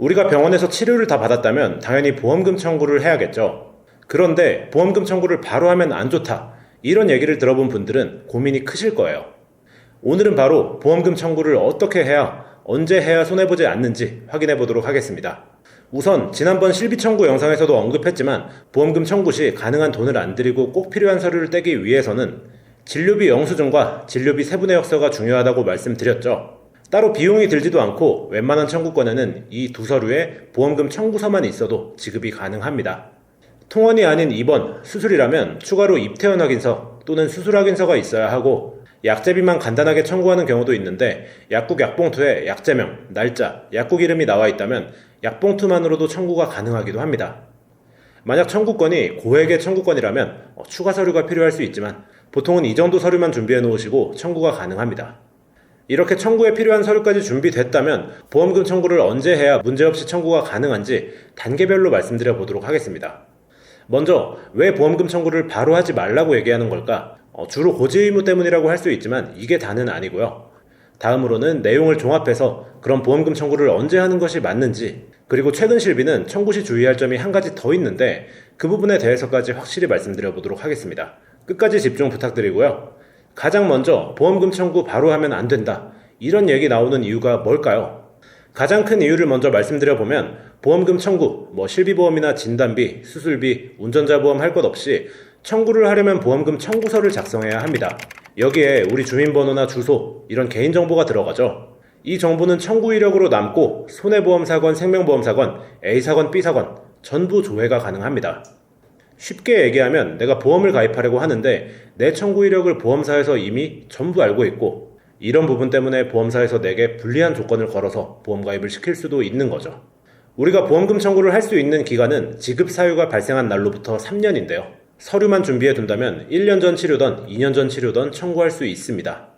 우리가 병원에서 치료를 다 받았다면 당연히 보험금 청구를 해야겠죠. 그런데 보험금 청구를 바로 하면 안 좋다, 이런 얘기를 들어본 분들은 고민이 크실 거예요. 오늘은 바로 보험금 청구를 어떻게 해야, 언제 해야 손해보지 않는지 확인해 보도록 하겠습니다. 우선 지난번 실비 청구 영상에서도 언급했지만 보험금 청구 시 가능한 돈을 안 들이고 꼭 필요한 서류를 떼기 위해서는 진료비 영수증과 진료비 세부내역서가 중요하다고 말씀드렸죠. 따로 비용이 들지도 않고 웬만한 청구권에는 이 두 서류에 보험금 청구서만 있어도 지급이 가능합니다. 통원이 아닌 입원, 수술이라면 추가로 입퇴원 확인서 또는 수술 확인서가 있어야 하고, 약제비만 간단하게 청구하는 경우도 있는데 약국 약봉투에 약제명, 날짜, 약국 이름이 나와 있다면 약봉투만으로도 청구가 가능하기도 합니다. 만약 청구권이 고액의 청구권이라면 추가 서류가 필요할 수 있지만 보통은 이 정도 서류만 준비해 놓으시고 청구가 가능합니다. 이렇게 청구에 필요한 서류까지 준비됐다면 보험금 청구를 언제 해야 문제없이 청구가 가능한지 단계별로 말씀드려 보도록 하겠습니다. 먼저 왜 보험금 청구를 바로 하지 말라고 얘기하는 걸까? 주로 고지 의무 때문이라고 할 수 있지만 이게 다는 아니고요. 다음으로는 내용을 종합해서 그럼 보험금 청구를 언제 하는 것이 맞는지, 그리고 최근 실비는 청구 시 주의할 점이 한 가지 더 있는데 그 부분에 대해서까지 확실히 말씀드려 보도록 하겠습니다. 끝까지 집중 부탁드리고요. 가장 먼저 보험금 청구 바로 하면 안 된다, 이런 얘기 나오는 이유가 뭘까요? 가장 큰 이유를 먼저 말씀드려 보면 보험금 청구, 실비보험이나 진단비, 수술비, 운전자 보험 할 것 없이 청구를 하려면 보험금 청구서를 작성해야 합니다. 여기에 우리 주민번호나 주소, 이런 개인정보가 들어가죠. 이 정보는 청구 이력으로 남고 손해보험 사건, 생명보험 사건, A 사건, B 사건 전부 조회가 가능합니다. 쉽게 얘기하면 내가 보험을 가입하려고 하는데 내 청구 이력을 보험사에서 이미 전부 알고 있고, 이런 부분 때문에 보험사에서 내게 불리한 조건을 걸어서 보험 가입을 시킬 수도 있는 거죠. 우리가 보험금 청구를 할 수 있는 기간은 지급 사유가 발생한 날로부터 3년인데요. 서류만 준비해 둔다면 1년 전 치료든 2년 전 치료든 청구할 수 있습니다.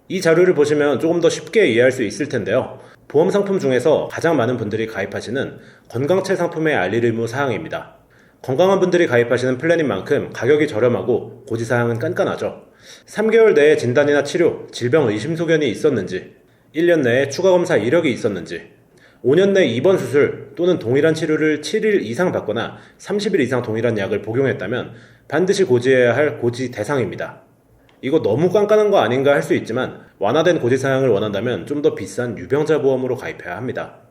이 자료를 보시면 조금 더 쉽게 이해할 수 있을 텐데요. 보험 상품 중에서 가장 많은 분들이 가입하시는 건강체 상품의 알릴 의무 사항입니다. 건강한 분들이 가입하시는 플랜인 만큼 가격이 저렴하고 고지사항은 깐깐하죠. 3개월 내에 진단이나 치료, 질병 의심 소견이 있었는지, 1년 내에 추가 검사 이력이 있었는지, 5년 내 입원 수술 또는 동일한 치료를 7일 이상 받거나 30일 이상 동일한 약을 복용했다면 반드시 고지해야 할 고지 대상입니다. 이거 너무 깐깐한 거 아닌가 할 수 있지만 완화된 고지사항을 원한다면 좀 더 비싼 유병자 보험으로 가입해야 합니다.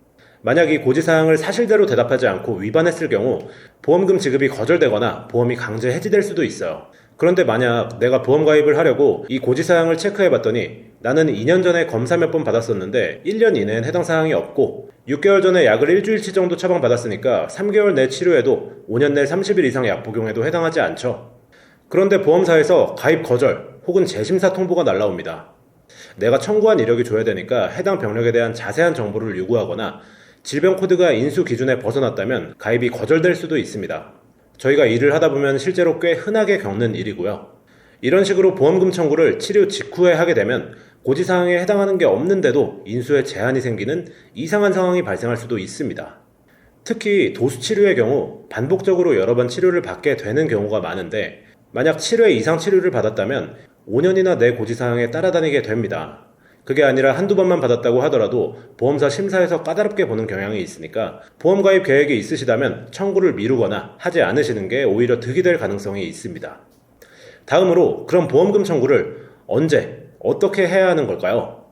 만약 이 고지사항을 사실대로 대답하지 않고 위반했을 경우 보험금 지급이 거절되거나 보험이 강제 해지될 수도 있어요. 그런데 만약 내가 보험 가입을 하려고 이 고지사항을 체크해봤더니 나는 2년 전에 검사 몇 번 받았었는데 1년 이내엔 해당 사항이 없고, 6개월 전에 약을 일주일치 정도 처방받았으니까 3개월 내 치료에도 5년 내 30일 이상 약 복용에도 해당하지 않죠. 그런데 보험사에서 가입 거절 혹은 재심사 통보가 날라옵니다. 내가 청구한 이력이 줘야 되니까 해당 병력에 대한 자세한 정보를 요구하거나 질병 코드가 인수 기준에 벗어났다면 가입이 거절될 수도 있습니다. 저희가 일을 하다 보면 실제로 꽤 흔하게 겪는 일이고요. 이런 식으로 보험금 청구를 치료 직후에 하게 되면 고지사항에 해당하는 게 없는데도 인수에 제한이 생기는 이상한 상황이 발생할 수도 있습니다. 특히 도수치료의 경우 반복적으로 여러 번 치료를 받게 되는 경우가 많은데, 만약 7회 이상 치료를 받았다면 5년이나 내 고지사항에 따라다니게 됩니다. 그게 아니라 한두 번만 받았다고 하더라도 보험사 심사에서 까다롭게 보는 경향이 있으니까 보험 가입 계획이 있으시다면 청구를 미루거나 하지 않으시는 게 오히려 득이 될 가능성이 있습니다. 다음으로 그럼 보험금 청구를 언제, 어떻게 해야 하는 걸까요?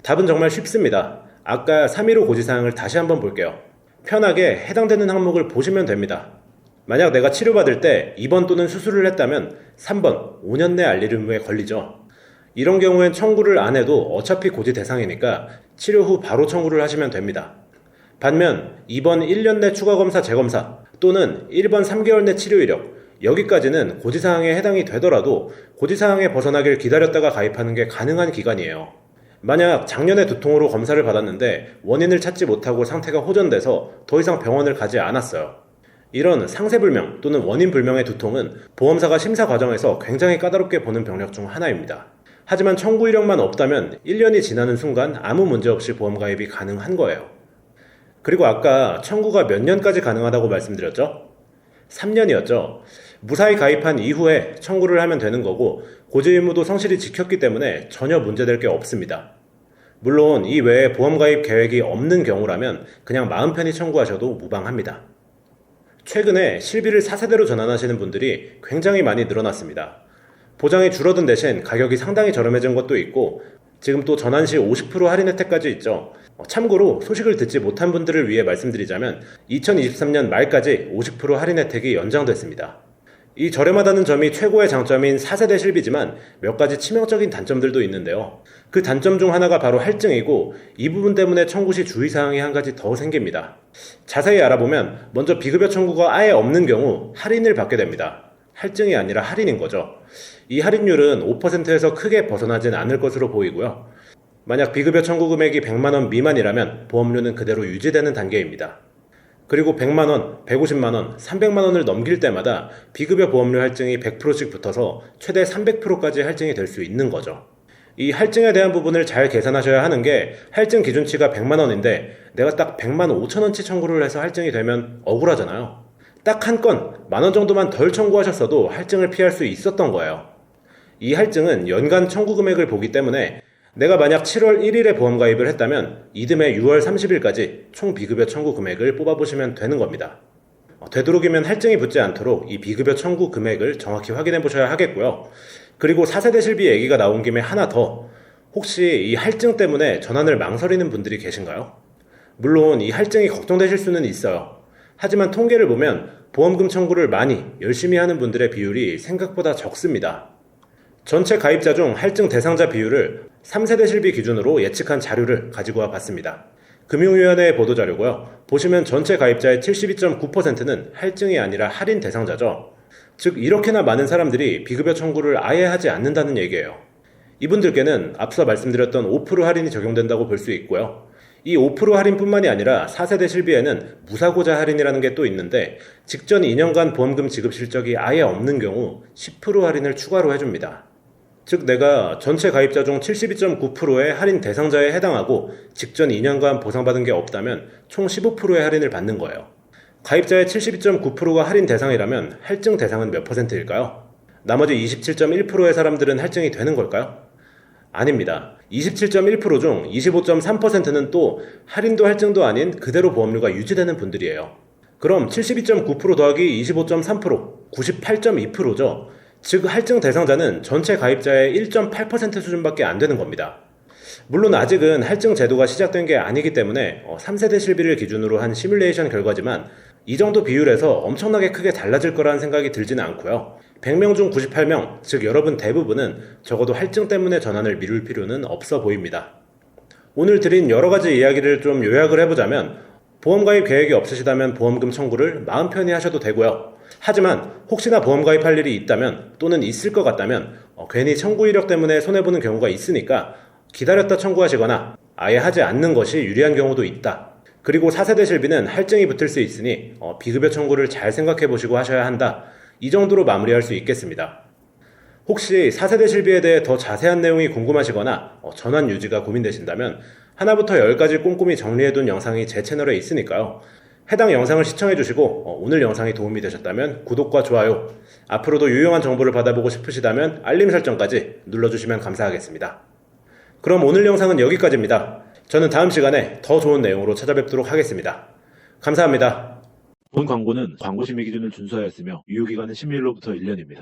답은 정말 쉽습니다. 아까 315 고지사항을 다시 한번 볼게요. 편하게 해당되는 항목을 보시면 됩니다. 만약 내가 치료받을 때 입원 또는 수술을 했다면 3번, 5년 내 알릴 의무에 걸리죠. 이런 경우엔 청구를 안 해도 어차피 고지 대상이니까 치료 후 바로 청구를 하시면 됩니다. 반면 이번 1년 내 추가검사 재검사 또는 1번 3개월 내 치료 이력, 여기까지는 고지사항에 해당이 되더라도 고지사항에 벗어나길 기다렸다가 가입하는 게 가능한 기간이에요. 만약 작년에 두통으로 검사를 받았는데 원인을 찾지 못하고 상태가 호전돼서 더 이상 병원을 가지 않았어요. 이런 상세불명 또는 원인불명의 두통은 보험사가 심사 과정에서 굉장히 까다롭게 보는 병력 중 하나입니다. 하지만 청구 이력만 없다면 1년이 지나는 순간 아무 문제 없이 보험 가입이 가능한 거예요. 그리고 아까 청구가 몇 년까지 가능하다고 말씀드렸죠? 3년이었죠. 무사히 가입한 이후에 청구를 하면 되는 거고 고지 의무도 성실히 지켰기 때문에 전혀 문제될 게 없습니다. 물론 이 외에 보험 가입 계획이 없는 경우라면 그냥 마음 편히 청구하셔도 무방합니다. 최근에 실비를 4세대로 전환하시는 분들이 굉장히 많이 늘어났습니다. 보장이 줄어든 대신 가격이 상당히 저렴해진 것도 있고 지금 또 전환 시 50% 할인 혜택까지 있죠. 참고로 소식을 듣지 못한 분들을 위해 말씀드리자면 2023년 말까지 50% 할인 혜택이 연장됐습니다. 이 저렴하다는 점이 최고의 장점인 4세대 실비지만 몇 가지 치명적인 단점들도 있는데요. 그 단점 중 하나가 바로 할증이고 이 부분 때문에 청구 시 주의사항이 한 가지 더 생깁니다. 자세히 알아보면 먼저 비급여 청구가 아예 없는 경우 할인을 받게 됩니다. 할증이 아니라 할인인 거죠. 이 할인율은 5%에서 크게 벗어나진 않을 것으로 보이고요. 만약 비급여 청구 금액이 100만원 미만이라면 보험료는 그대로 유지되는 단계입니다. 그리고 100만원, 150만원, 300만원을 넘길 때마다 비급여 보험료 할증이 100%씩 붙어서 최대 300%까지 할증이 될 수 있는 거죠. 이 할증에 대한 부분을 잘 계산하셔야 하는 게 할증 기준치가 100만원인데 내가 딱 100만 5천원치 청구를 해서 할증이 되면 억울하잖아요. 딱 한 건 만원 정도만 덜 청구하셨어도 할증을 피할 수 있었던 거예요. 이 할증은 연간 청구 금액을 보기 때문에 내가 만약 7월 1일에 보험 가입을 했다면 이듬해 6월 30일까지 총 비급여 청구 금액을 뽑아보시면 되는 겁니다. 되도록이면 할증이 붙지 않도록 이 비급여 청구 금액을 정확히 확인해 보셔야 하겠고요. 그리고 4세대 실비 얘기가 나온 김에 하나 더, 혹시 이 할증 때문에 전환을 망설이는 분들이 계신가요? 물론 이 할증이 걱정되실 수는 있어요. 하지만 통계를 보면 보험금 청구를 많이 열심히 하는 분들의 비율이 생각보다 적습니다. 전체 가입자 중 할증 대상자 비율을 3세대 실비 기준으로 예측한 자료를 가지고 와 봤습니다. 금융위원회의 보도자료고요. 보시면 전체 가입자의 72.9%는 할증이 아니라 할인 대상자죠. 즉 이렇게나 많은 사람들이 비급여 청구를 아예 하지 않는다는 얘기예요. 이분들께는 앞서 말씀드렸던 5% 할인이 적용된다고 볼 수 있고요. 이 5% 할인뿐만이 아니라 4세대 실비에는 무사고자 할인이라는 게 또 있는데 직전 2년간 보험금 지급 실적이 아예 없는 경우 10% 할인을 추가로 해줍니다. 즉 내가 전체 가입자 중 72.9%의 할인 대상자에 해당하고 직전 2년간 보상받은 게 없다면 총 15%의 할인을 받는 거예요. 가입자의 72.9%가 할인 대상이라면 할증 대상은 몇 %일까요? 나머지 27.1%의 사람들은 할증이 되는 걸까요? 아닙니다. 27.1% 중 25.3%는 또 할인도 할증도 아닌 그대로 보험료가 유지되는 분들이에요. 그럼 72.9% 더하기 25.3%, 98.2%죠. 즉 할증 대상자는 전체 가입자의 1.8% 수준밖에 안 되는 겁니다. 물론 아직은 할증 제도가 시작된 게 아니기 때문에 3세대 실비를 기준으로 한 시뮬레이션 결과지만 이 정도 비율에서 엄청나게 크게 달라질 거라는 생각이 들지는 않고요. 100명 중 98명, 즉 여러분 대부분은 적어도 할증 때문에 전환을 미룰 필요는 없어 보입니다. 오늘 드린 여러가지 이야기를 좀 요약을 해보자면 보험 가입 계획이 없으시다면 보험금 청구를 마음 편히 하셔도 되고요. 하지만 혹시나 보험 가입할 일이 있다면 또는 있을 것 같다면 괜히 청구 이력 때문에 손해보는 경우가 있으니까 기다렸다 청구하시거나 아예 하지 않는 것이 유리한 경우도 있다. 그리고 4세대 실비는 할증이 붙을 수 있으니 비급여 청구를 잘 생각해 보시고 하셔야 한다. 이 정도로 마무리할 수 있겠습니다. 혹시 4세대 실비에 대해 더 자세한 내용이 궁금하시거나 전환 유지가 고민되신다면 하나부터 10까지 꼼꼼히 정리해둔 영상이 제 채널에 있으니까요. 해당 영상을 시청해주시고 오늘 영상이 도움이 되셨다면 구독과 좋아요, 앞으로도 유용한 정보를 받아보고 싶으시다면 알림 설정까지 눌러주시면 감사하겠습니다. 그럼 오늘 영상은 여기까지입니다. 저는 다음 시간에 더 좋은 내용으로 찾아뵙도록 하겠습니다. 감사합니다. 본 광고는 광고 심의 기준을 준수하였으며 유효기간은 10일로부터 1년입니다.